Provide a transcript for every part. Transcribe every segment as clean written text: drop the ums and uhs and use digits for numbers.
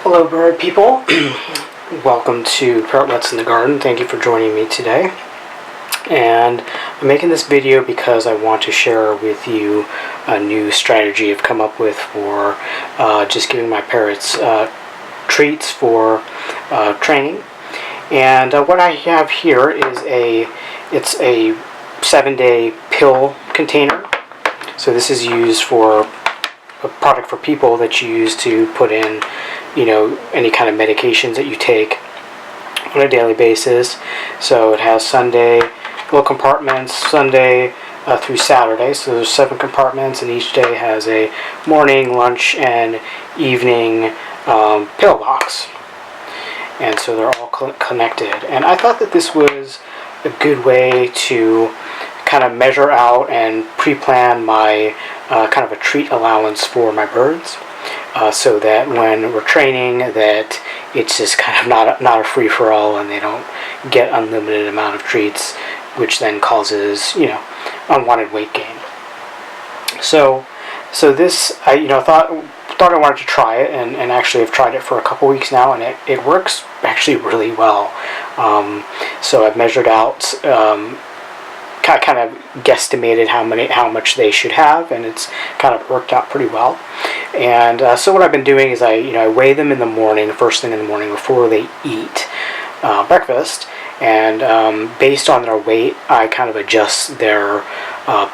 Hello bird people, welcome to Parrotlets in the Garden. Thank you for joining me today. And I'm making this video because I want to share with you a new strategy I've come up with for just giving my parrots treats for training. And what I have here is it's a 7-day pill container. So this is used for a product for people that you use to put in, any kind of medications that you take on a daily basis. So it has Sunday, little compartments, Sunday through Saturday. So there's 7 compartments, and each day has a morning, lunch, and evening pill box. And so they're all connected. And I thought that this was a good way to kind of measure out and pre-plan my kind of a treat allowance for my birds, so that when we're training, that it's just kind of not a free-for-all, and they don't get unlimited amount of treats, which then causes unwanted weight gain. So this I thought I wanted to try it, and actually I've tried it for a couple weeks now, and it works actually really well. So I've measured out, kind of guesstimated how much they should have, and it's kind of worked out pretty well. And so what I've been doing is I weigh them in the morning, first thing in the morning before they eat breakfast, and based on their weight, I kind of adjust their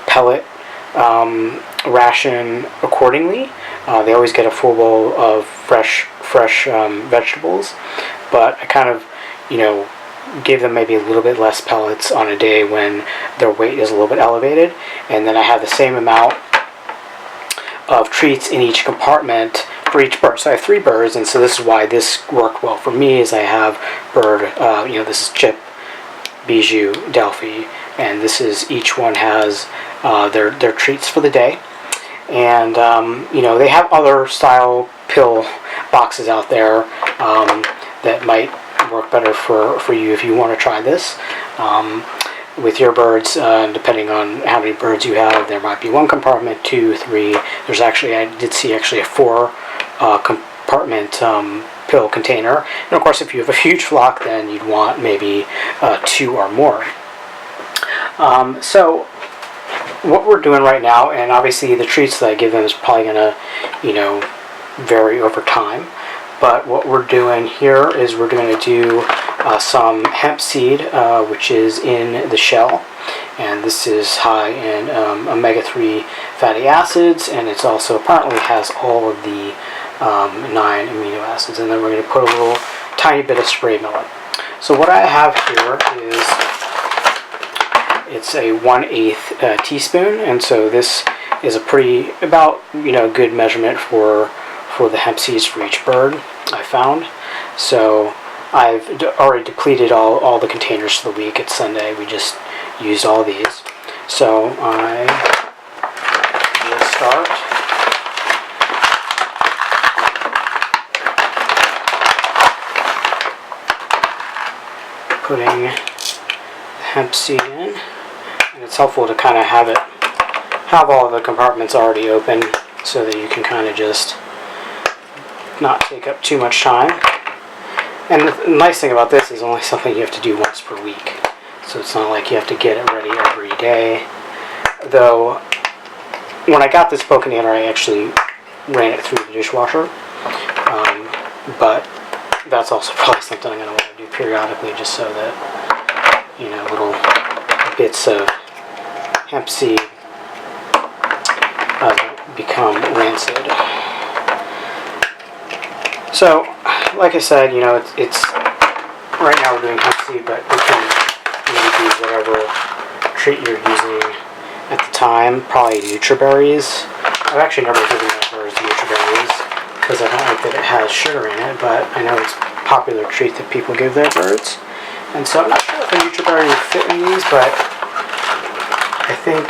pellet ration accordingly. They always get a full bowl of fresh vegetables, but I kind of give them maybe a little bit less pellets on a day when their weight is a little bit elevated, and then I have the same amount of treats in each compartment for each bird. So I have 3 birds, and so this is why this worked well for me. Is I have bird, this is Chip, Bijou, Delphi, and this is, each one has their treats for the day. And they have other style pill boxes out there that might work better for you if you want to try this with your birds. Depending on how many birds you have, there might be 1 compartment, 2, 3. There's actually, I did see actually a 4 compartment pill container. And of course, if you have a huge flock, then you'd want maybe 2 or more. So what we're doing right now, and obviously the treats that I give them is probably going to vary over time. But what we're doing here is we're going to do some hemp seed, which is in the shell, and this is high in omega-3 fatty acids, and it's also apparently has all of the 9 amino acids. And then we're going to put a little tiny bit of spray millet. So what I have here is, it's a 1/8 teaspoon, and so this is a pretty about good measurement for the hemp seeds for each bird, I found. So I've already depleted all the containers for the week. It's Sunday, we just used all these. So I will start putting the hemp seed in, and it's helpful to kind of have all of the compartments already open, so that you can kind of just not take up too much time. And the nice thing about this is only something you have to do once per week, so it's not like you have to get it ready every day. Though when I got this bow container, I actually ran it through the dishwasher, but that's also probably something I'm going to want to do periodically, just so that little bits of hemp seed become rancid. So, like I said, it's right now we're doing hemp seed, but you can use whatever treat you're using at the time. Probably Nutriberries. I've actually never given my birds Nutriberries because I don't like that it has sugar in it, but I know it's a popular treat that people give their birds. And so I'm not sure if a Nutriberry would fit in these, but I think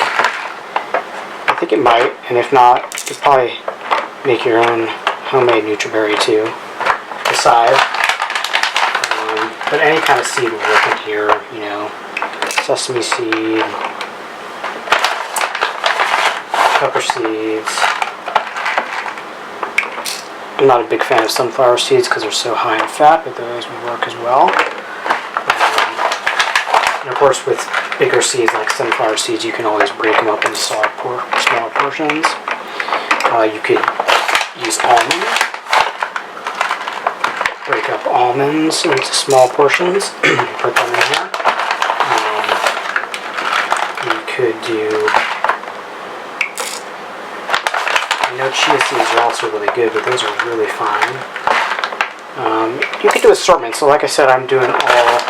it might, and if not, you could probably make your own homemade Nutriberry too, decide. But any kind of seed will work in here, sesame seed, pepper seeds, I'm not a big fan of sunflower seeds because they're so high in fat, but those would work as well. And of course, with bigger seeds like sunflower seeds, you can always break them up into smaller portions. You could use almonds. Break up almonds into small portions. Put them in here. You could do. I know chia seeds are also really good, but those are really fine. You could do assortment. So, like I said, I'm doing all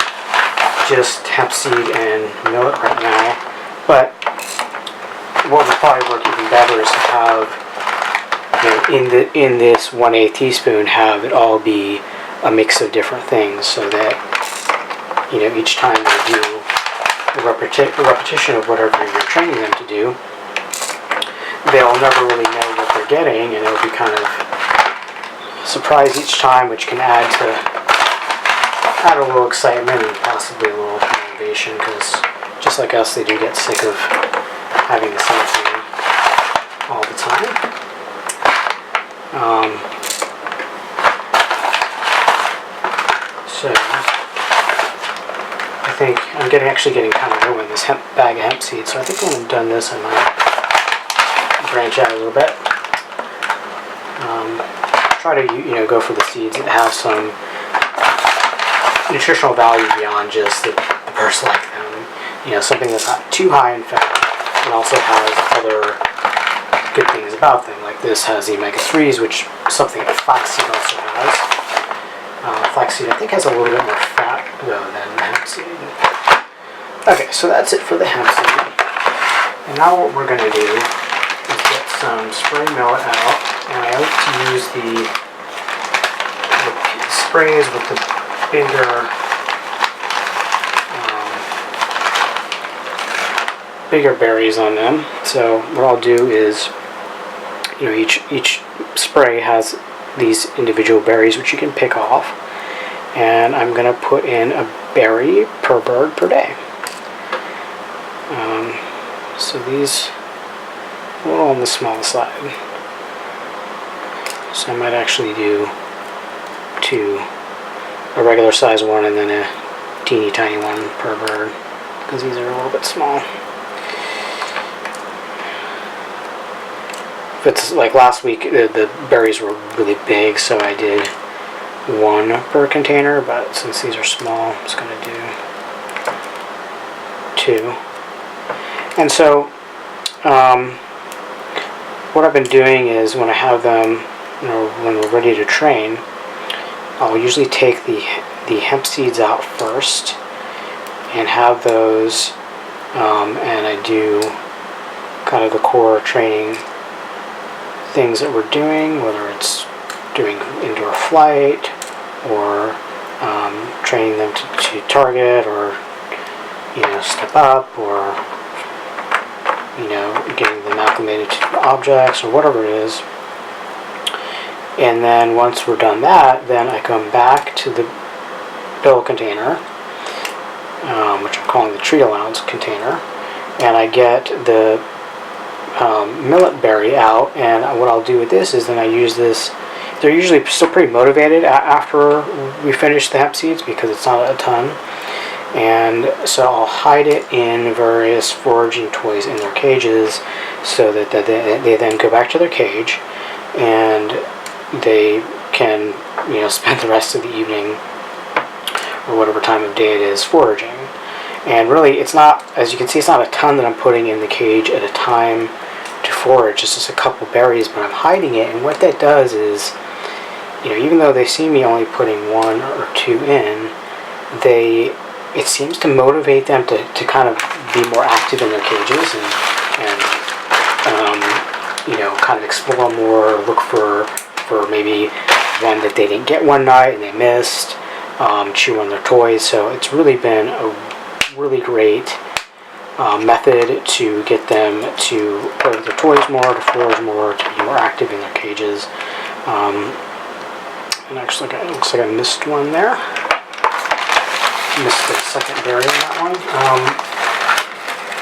just hemp seed and millet right now. But what would probably work even better is to have, in this 1/8 teaspoon, have it all be a mix of different things, so that each time they do a repetition of whatever you're training them to do, they'll never really know what they're getting, and it'll be kind of surprise each time, which can add a little excitement and possibly a little motivation, because just like us, they do get sick of having the same thing all the time. So I think I'm actually getting kind of low in this bag of hemp seeds, so I think when I'm done this, I might branch out a little bit. Try to go for the seeds that have some nutritional value beyond just the burst like them. Something that's not too high in fat and also has other good things about them. Like this has the omega-3s, which is something that flaxseed also has. Flaxseed, I think, has a little bit more fat though than hemp seed. Okay, so that's it for the hemp seed. And now what we're going to do is get some spray millet out, and I like to use the sprays with the bigger berries on them. So what I'll do is, each spray has these individual berries which you can pick off, and I'm going to put in a berry per bird per day. So these a little on the small side. So I might actually do a regular size one and then a teeny tiny one per bird, because these are a little bit small. If it's like last week, the berries were really big, so I did one per container, but since these are small, I'm just going to do two. And so what I've been doing is, when I have them, when we're ready to train, I'll usually take the hemp seeds out first and have those, and I do kind of the core training things that we're doing, whether it's doing indoor flight or training them to target, or step up, or getting them acclimated to objects, or whatever it is. And then once we're done that, then I come back to the pill container, which I'm calling the treat allowance container, and I get the millet berry out. And what I'll do with this is, then I use this. They're usually still pretty motivated after we finish the hemp seeds, because it's not a ton. And so I'll hide it in various foraging toys in their cages, so that they then go back to their cage, and they can spend the rest of the evening, or whatever time of day it is, foraging. And really, it's not, as you can see, it's not a ton that I'm putting in the cage at a time to forage. It's just a couple berries, but I'm hiding it. And what that does is, even though they see me only putting one or two in, it seems to motivate them to kind of be more active in their cages, and kind of explore more, look for maybe one that they didn't get one night and they missed, chew on their toys. So it's really been a really great method to get them to play with their toys more, to forage more, to be more active in their cages. And actually, it looks like I missed one there. Missed the second berry in that one.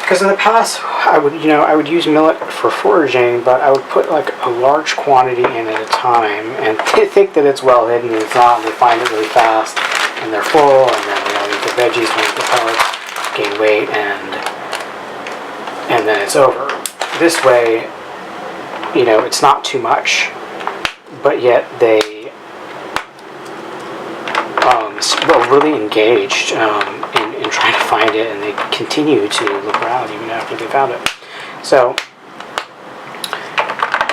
Because in the past, I would use millet for foraging, but I would put like a large quantity in at a time and think that it's well hidden, and it's not. And they find it really fast, and they're full, and then eat the veggies, don't eat the pellets, gain weight, and then it's over. This way, it's not too much, but yet they really engaged in trying to find it, and they continue to look around even after they found it. So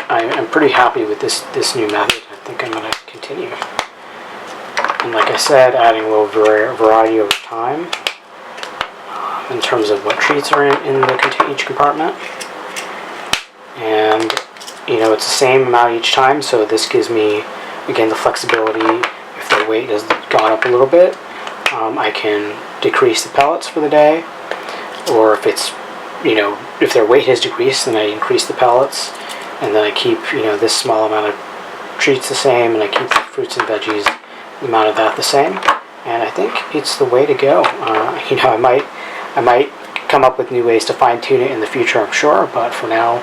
I'm pretty happy with this new method. I think I'm going to continue. And like I said, adding a little variety over time in terms of what treats are in each compartment. And it's the same amount each time, so this gives me, again, the flexibility. If the weight has gone up a little bit, I can decrease the pellets for the day, or if it's, if their weight has decreased, then I increase the pellets, and then I keep, this small amount of treats the same, and I keep the fruits and veggies, the amount of that the same, and I think it's the way to go. I might come up with new ways to fine-tune it in the future, I'm sure, but for now,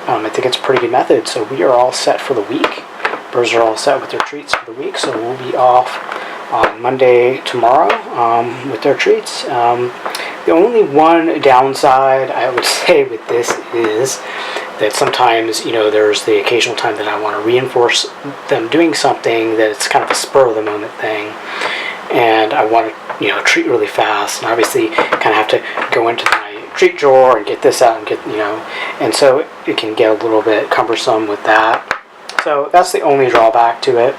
I think it's a pretty good method. So we are all set for the week. Birds are all set with their treats for the week, so we'll be off on Monday tomorrow with their treats. The only one downside I would say with this is that sometimes, there's the occasional time that I want to reinforce them doing something that it's kind of a spur-of-the-moment thing, and I want to, treat really fast, and obviously kind of have to go into my treat drawer and get this out and get, and so it can get a little bit cumbersome with that. So that's the only drawback to it,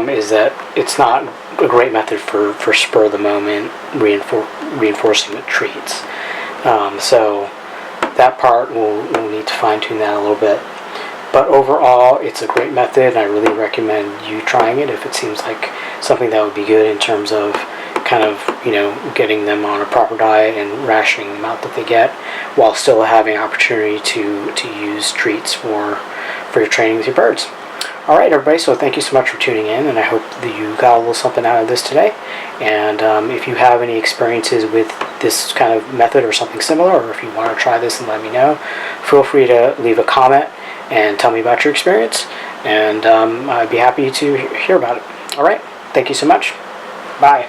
is that it's not a great method for spur-of-the-moment reinforcing with treats. So that part we'll need to fine-tune that a little bit. But overall, it's a great method, and I really recommend you trying it if it seems like something that would be good in terms of kind of, getting them on a proper diet and rationing the amount that they get, while still having opportunity to use treats for your training with your birds. All right, everybody, so thank you so much for tuning in, and I hope that you got a little something out of this today. And if you have any experiences with this kind of method or something similar, or if you want to try this and let me know, feel free to leave a comment and tell me about your experience, and I'd be happy to hear about it. All right, thank you so much. Bye.